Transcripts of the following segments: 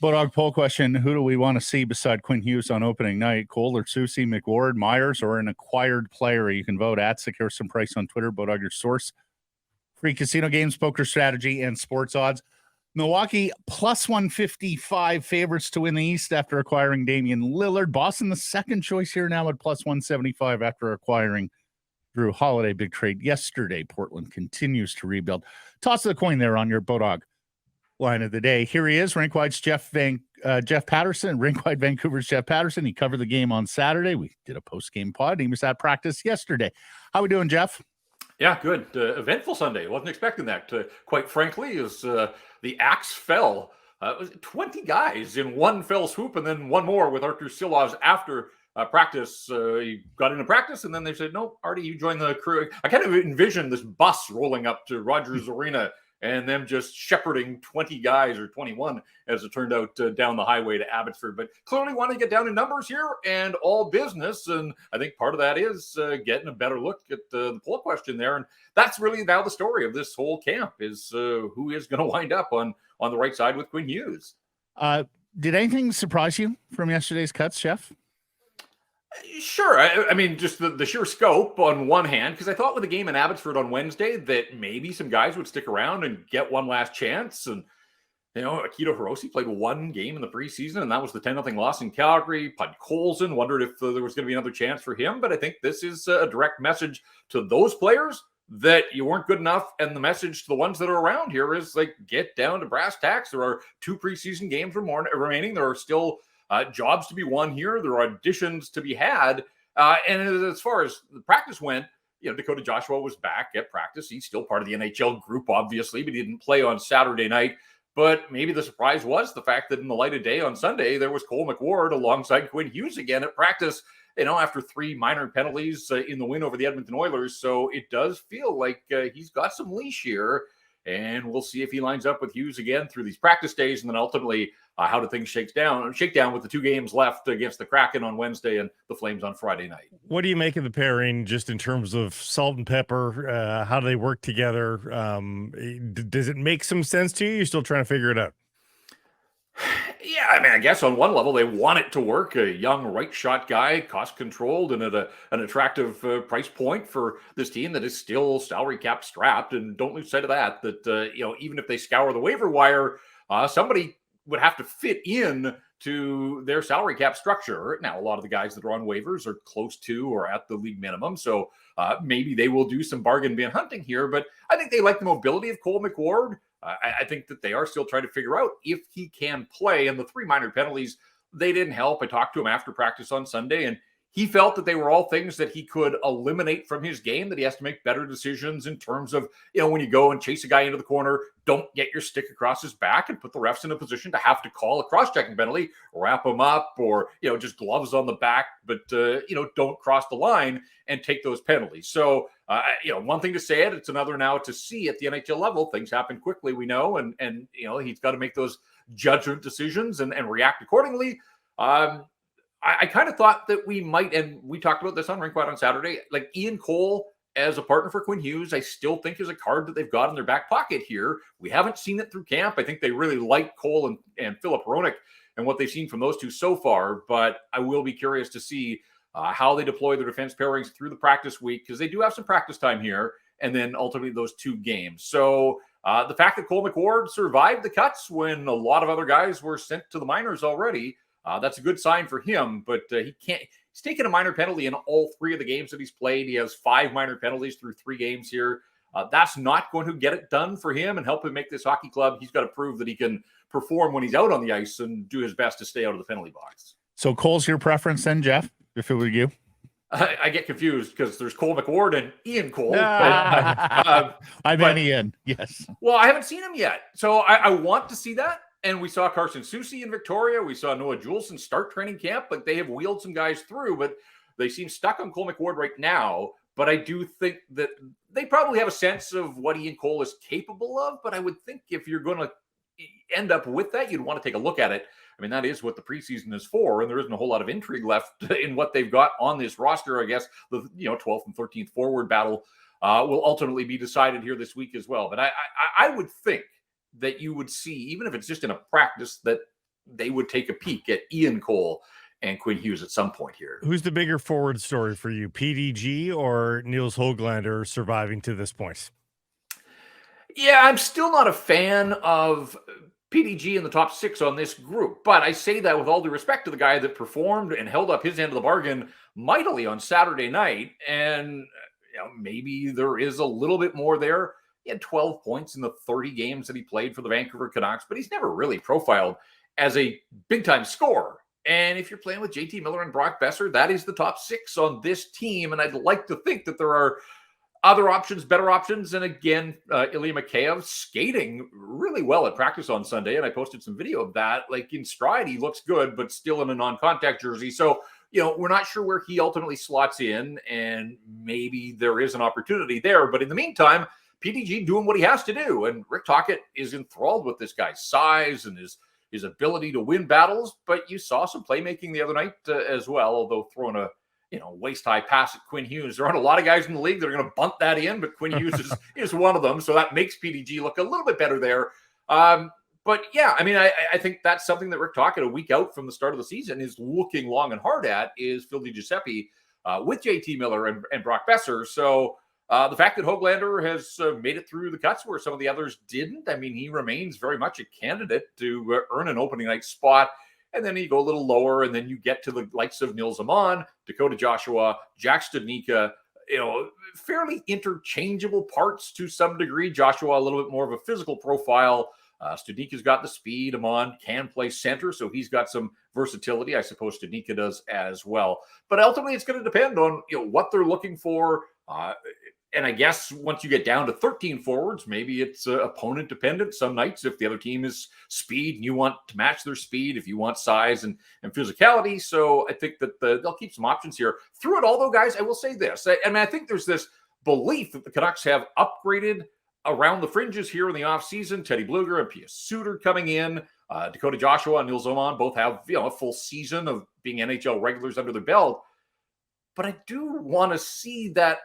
Bodog poll question: who do we want to see beside Quinn Hughes on opening night? Cole or Susie, McWard, Myers, or an acquired player? You can vote at Sekeres and Price on Twitter. Bodog, your source. Free casino games, poker strategy, and sports odds. Milwaukee plus 155 favorites to win the East after acquiring Damian Lillard. Boston, the second choice here now at plus 175 after acquiring Drew Holiday. Big trade yesterday. Portland continues to rebuild. Toss the coin there on your Bodog line of the day. Here he is, Rinkwide's Jeff Paterson, Rinkwide Vancouver's Jeff Paterson. He covered the game on Saturday. We did a post-game pod. He was at practice yesterday. How we doing, Jeff? Yeah, good. Eventful Sunday. Wasn't expecting that, quite frankly, as the axe fell. It was 20 guys in one fell swoop, and then one more with Artur Silovs after practice. He got into practice, and then they said, no, Artie, you join the crew. I kind of envisioned this bus rolling up to Rogers Arena and them just shepherding 20 guys, or 21, as it turned out, down the highway to Abbotsford. But clearly want to get down to numbers here and all business. And I think part of that is getting a better look at the poll question there. And that's really now the story of this whole camp, is who is going to wind up on the right side with Quinn Hughes. Did anything surprise you from yesterday's cuts, Jeff? Sure. I mean, just the sheer scope on one hand, because I thought with the game in Abbotsford on Wednesday that maybe some guys would stick around and get one last chance. And, Akito Hirose played one game in the preseason, and that was the 10-0 loss in Calgary. Podkolzin wondered if there was going to be another chance for him. But I think this is a direct message to those players that you weren't good enough. And the message to the ones that are around here is, get down to brass tacks. There are 2 preseason games remaining. There are still jobs to be won here. There are auditions to be had. And as far as the practice went, Dakota Joshua was back at practice. He's still part of the NHL group, obviously, but he didn't play on Saturday night. But maybe the surprise was the fact that in the light of day on Sunday, there was Cole McWard alongside Quinn Hughes again at practice, after 3 minor penalties in the win over the Edmonton Oilers. So it does feel like he's got some leash here. And we'll see if he lines up with Hughes again through these practice days, and then ultimately how do things shake down with the 2 games left against the Kraken on Wednesday and the Flames on Friday night. What do you make of the pairing, just in terms of salt and pepper? How do they work together? Does it make some sense to you? You're still trying to figure it out. Yeah, I mean, I guess on one level they want it to work. A young right shot guy, cost controlled, and at an attractive price point for this team that is still salary cap strapped. And don't lose sight of that. Even if they scour the waiver wire, somebody would have to fit in to their salary cap structure. Now, a lot of the guys that are on waivers are close to or at the league minimum, so maybe they will do some bargain bin hunting here. But I think they like the mobility of Cole McWard. I think that they are still trying to figure out if he can play. And the 3 minor penalties, they didn't help. I talked to him after practice on Sunday, and he felt that they were all things that he could eliminate from his game, that he has to make better decisions in terms of, when you go and chase a guy into the corner, don't get your stick across his back and put the refs in a position to have to call a cross-checking penalty, wrap him up, or, just gloves on the back, but, don't cross the line and take those penalties. So, one thing to say it, it's another now to see at the NHL level. Things happen quickly, we know, and he's got to make those judgment decisions and react accordingly. I kind of thought that we might, and we talked about this on Rinkwide on Saturday, like Ian Cole as a partner for Quinn Hughes, I still think is a card that they've got in their back pocket here. We haven't seen it through camp. I think they really like Cole and Philip Hronek and what they've seen from those two so far, but I will be curious to see how they deploy their defense pairings through the practice week, because they do have some practice time here, and then ultimately those 2 games. So the fact that Cole McWard survived the cuts when a lot of other guys were sent to the minors already, that's a good sign for him, but he's taken a minor penalty in all 3 of the games that he's played. He has 5 minor penalties through 3 games here. That's not going to get it done for him and help him make this hockey club. He's got to prove that he can perform when he's out on the ice and do his best to stay out of the penalty box. So Cole's your preference then, Jeff, if it were you? I get confused because there's Cole McWard and Ian Cole. I meant Ian, yes. Well, I haven't seen him yet, so I want to see that. And we saw Carson Soucy in Victoria. We saw Noah Juleson start training camp. Like, they have wheeled some guys through, but they seem stuck on Cole McWard right now. But I do think that they probably have a sense of what Ian Cole is capable of. But I would think if you're going to end up with that, you'd want to take a look at it. I mean, that is what the preseason is for, and there isn't a whole lot of intrigue left in what they've got on this roster. I guess the 12th and 13th forward battle will ultimately be decided here this week as well. But I would think that you would see, even if it's just in a practice, that they would take a peek at Ian Cole and Quinn Hughes at some point here. Who's the bigger forward story for you, PDG or Niels Höglander surviving to this point? Yeah, I'm still not a fan of PDG in the top 6 on this group, but I say that with all due respect to the guy that performed and held up his end of the bargain mightily on Saturday night. And maybe there is a little bit more there. He had 12 points in the 30 games that he played for the Vancouver Canucks, but he's never really profiled as a big-time scorer. And if you're playing with JT Miller and Brock Besser, that is the top 6 on this team. And I'd like to think that there are other options, better options. And again, Ilya Mikheyev skating really well at practice on Sunday. And I posted some video of that. Like in stride, he looks good, but still in a non-contact jersey. So, we're not sure where he ultimately slots in. And maybe there is an opportunity there. But in the meantime, PDG doing what he has to do. And Rick Tocchet is enthralled with this guy's size and his ability to win battles. But you saw some playmaking the other night as well, although throwing a waist-high pass at Quinn Hughes. There aren't a lot of guys in the league that are going to bunt that in, but Quinn Hughes is one of them. So that makes PDG look a little bit better there. But yeah, I mean, I think that's something that Rick Tocchet, a week out from the start of the season, is looking long and hard at, is Phil DiGiuseppe with JT Miller and Brock Besser. So the fact that Höglander has made it through the cuts where some of the others didn't, I mean, he remains very much a candidate to earn an opening night spot. And then you go a little lower, and then you get to the likes of Nils Aman, Dakota Joshua, Jack Studnicka, fairly interchangeable parts to some degree. Joshua, a little bit more of a physical profile. Studnicka's got the speed. Aman can play center, so he's got some versatility. I suppose Studnicka does as well. But ultimately, it's going to depend on what they're looking for. And I guess once you get down to 13 forwards, maybe it's opponent dependent. Some nights, if the other team is speed and you want to match their speed, if you want size and physicality. So I think that they'll keep some options here. Through it all, though, guys, I will say this. I think there's this belief that the Canucks have upgraded around the fringes here in the offseason. Teddy Bluger and Pius Suter coming in. Dakota Joshua and Nils Aman both have a full season of being NHL regulars under their belt. But I do want to see that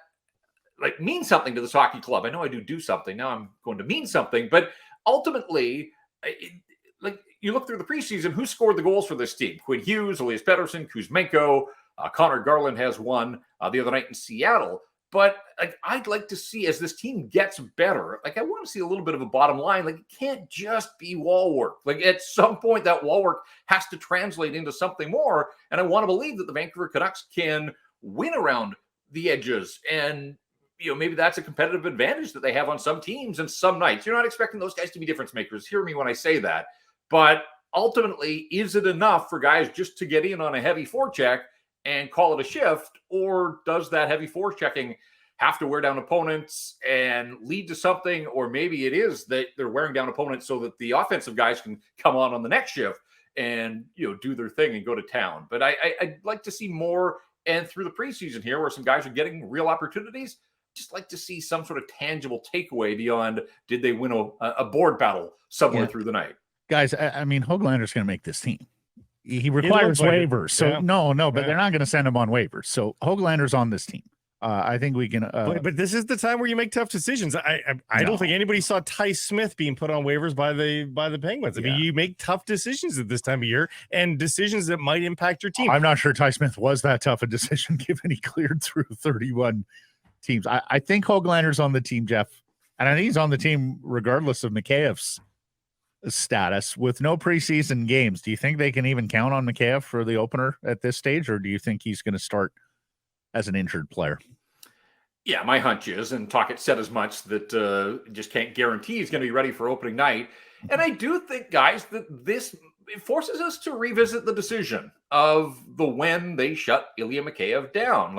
mean something to this hockey club. I know I do something. Now I'm going to mean something. But ultimately, you look through the preseason, who scored the goals for this team? Quinn Hughes, Elias Paterson, Kuzmenko, Connor Garland has one the other night in Seattle. But I'd like to see, as this team gets better, I want to see a little bit of a bottom line. It can't just be wall work. At some point, that wall work has to translate into something more. And I want to believe that the Vancouver Canucks can win around the edges. And maybe that's a competitive advantage that they have on some teams and some nights. You're not expecting those guys to be difference makers. Hear me when I say that. But ultimately, is it enough for guys just to get in on a heavy forecheck and call it a shift? Or does that heavy forechecking have to wear down opponents and lead to something? Or maybe it is that they're wearing down opponents so that the offensive guys can come on the next shift and do their thing and go to town. But I'd like to see more. And through the preseason here, where some guys are getting real opportunities, just like to see some sort of tangible takeaway beyond did they win a board battle somewhere through the night. Guys, I mean, Höglander's going to make this team. He requires waivers. So no, but they're not going to send him on waivers. So Höglander's on this team. I think we can. But this is the time where you make tough decisions. I don't think anybody saw Ty Smith being put on waivers by the Penguins. I mean, you make tough decisions at this time of year and decisions that might impact your team. I'm not sure Ty Smith was that tough a decision given he cleared through 31 teams. I think Höglander's on the team, Jeff, and I think he's on the team regardless of Mikheyev's status with no preseason games. Do you think they can even count on Mikheyev for the opener at this stage, or do you think he's going to start as an injured player? Yeah, my hunch is, and Tocchet said as much, that just can't guarantee he's going to be ready for opening night. And I do think, guys, that it forces us to revisit the decision of when they shut Ilya Mikheyev down.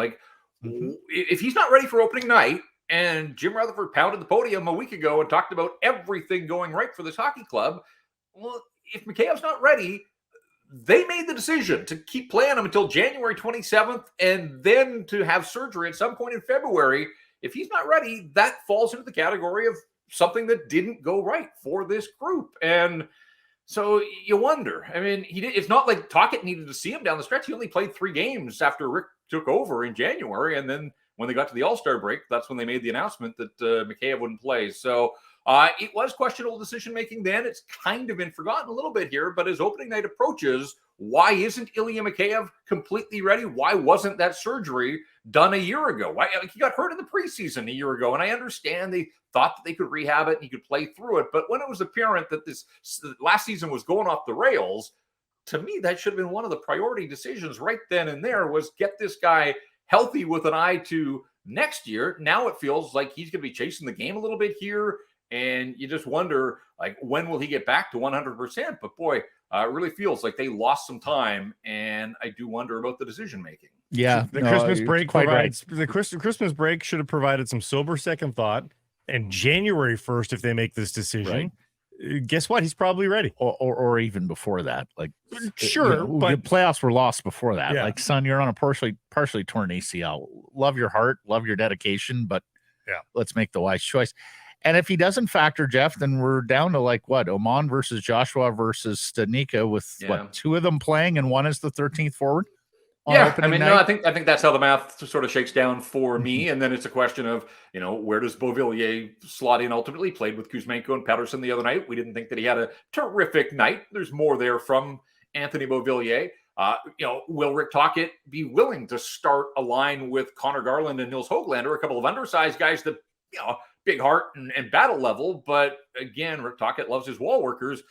If he's not ready for opening night, and Jim Rutherford pounded the podium a week ago and talked about everything going right for this hockey club, well, if Mikheyev's not ready, they made the decision to keep playing him until January 27th and then to have surgery at some point in February. If he's not ready, that falls into the category of something that didn't go right for this group. And so you wonder. I mean, it's not like Tocchet needed to see him down the stretch. He only played 3 games after Rick took over in January. And then when they got to the All-Star break, that's when they made the announcement that Mikheyev wouldn't play. So It was questionable decision-making then. It's kind of been forgotten a little bit here, but as opening night approaches, why isn't Ilya Mikheyev completely ready? Why wasn't that surgery done a year ago? Why, he got hurt in the preseason a year ago, and I understand they thought that they could rehab it and he could play through it. But when it was apparent that this last season was going off the rails, to me, that should have been one of the priority decisions right then and there, was get this guy healthy with an eye to next year. Now it feels like he's going to be chasing the game a little bit here, and you just wonder, like, when will he get back to 100%? But boy, it really feels like they lost some time, and I do wonder about the decision making. Yeah, the Christmas break provides the Christmas break should have provided some sober second thought. And January 1st, if they make this decision, guess what? He's probably ready, or even before that. Like, sure, but the playoffs were lost before that. Yeah. Like, son, you're on a partially torn ACL. Love your heart, love your dedication, but let's make the wise choice. And if he doesn't factor, Jeff, then we're down to like what? Oman versus Joshua versus Studnicka, with what, two of them playing and one is the 13th forward. Yeah, I mean, no, I think that's how the math sort of shakes down for me. And then it's a question of, where does Beauvillier slot in ultimately? Played with Kuzmenko and Paterson the other night. We didn't think that he had a terrific night. There's more there from Anthony Beauvillier. Will Rick Tocchet be willing to start a line with Connor Garland and Nils Höglander, a couple of undersized guys that, big heart and battle level. But again, Rick Tocchet loves his wall workers.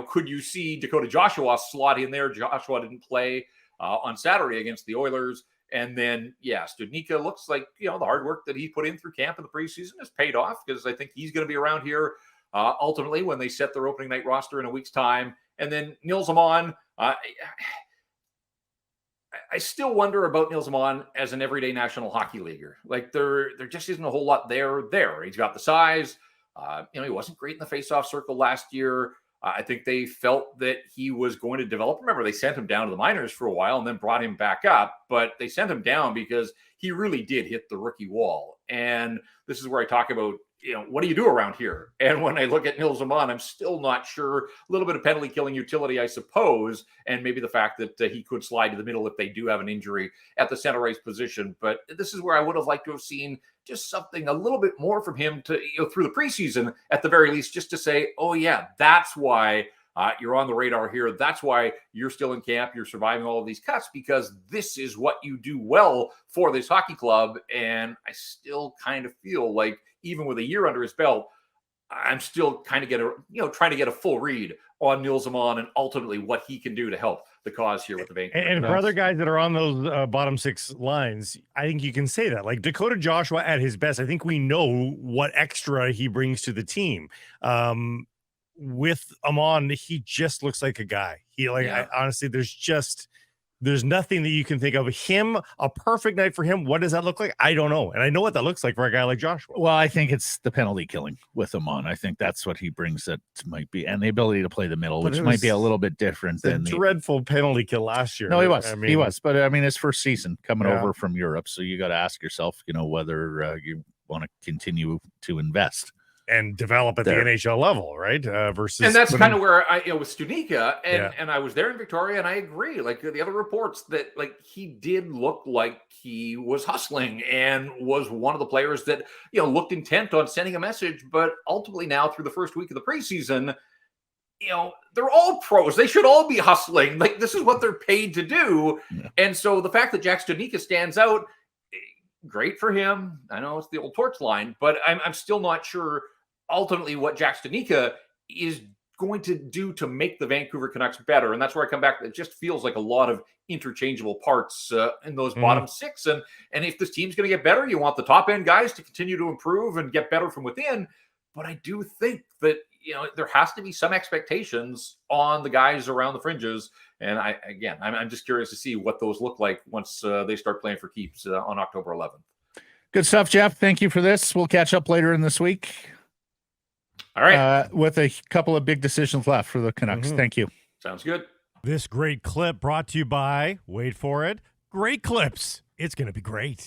Could you see Dakota Joshua slot in there? Joshua didn't play on Saturday against the Oilers. And then, Studnicka looks like, the hard work that he put in through camp in the preseason has paid off, because I think he's going to be around here ultimately when they set their opening night roster in a week's time. And then Nils Aman, I still wonder about Nils Aman as an everyday National Hockey Leaguer. Like, there just isn't a whole lot there. He's got the size. He wasn't great in the faceoff circle last year. I think they felt that he was going to develop. Remember, they sent him down to the minors for a while and then brought him back up, but they sent him down because he really did hit the rookie wall. And this is where I talk about, what do you do around here? And when I look at Nils Aman, I'm still not sure. A little bit of penalty killing utility, I suppose, and maybe the fact that he could slide to the middle if they do have an injury at the center ice position. But this is where I would have liked to have seen just something a little bit more from him to, through the preseason at the very least, just to say, oh yeah, that's why you're on the radar here. That's why you're still in camp. You're surviving all of these cuts, because this is what you do well for this hockey club. And I still kind of feel like, even with a year under his belt, I'm still kind of trying to get a full read on Nils Aman and ultimately what he can do to help the cause here with the Vancouver. And for other guys that are on those bottom six lines, I think you can say that. Like Dakota Joshua at his best, I think we know what extra he brings to the team. With Aman, he just looks like a guy. Honestly, there's nothing that you can think of him. A perfect night for him. What does that look like? I don't know. And I know what that looks like for a guy like Joshua. Well, I think it's the penalty killing with Aman. I think that's what he brings, that might be, and the ability to play the middle, which might be a little bit different than the dreadful penalty kill last year. No, he was. He was. But I mean, his first season coming over from Europe. So you got to ask yourself, whether you want to continue to invest and develop at the NHL level, right? And that's kind of where I, with Studnicka, and I was there in Victoria, and I agree. Like the other reports that, like, he did look like he was hustling and was one of the players that, looked intent on sending a message. But ultimately now, through the first week of the preseason, they're all pros. They should all be hustling. Like, this is what they're paid to do. Yeah. And so the fact that Jack Studnicka stands out, great for him. I know it's the old torch line, but I'm still not sure ultimately what Jack Studnicka is going to do to make the Vancouver Canucks better. And that's where I come back. It just feels like a lot of interchangeable parts in those bottom six. And if this team's going to get better, you want the top end guys to continue to improve and get better from within. But I do think that, there has to be some expectations on the guys around the fringes. And I'm just curious to see what those look like once they start playing for keeps on October 11th. Good stuff, Jeff. Thank you for this. We'll catch up later in this week. All right. With a couple of big decisions left for the Canucks. Thank you. Sounds good. This great clip brought to you by, wait for it, Great Clips. It's going to be great.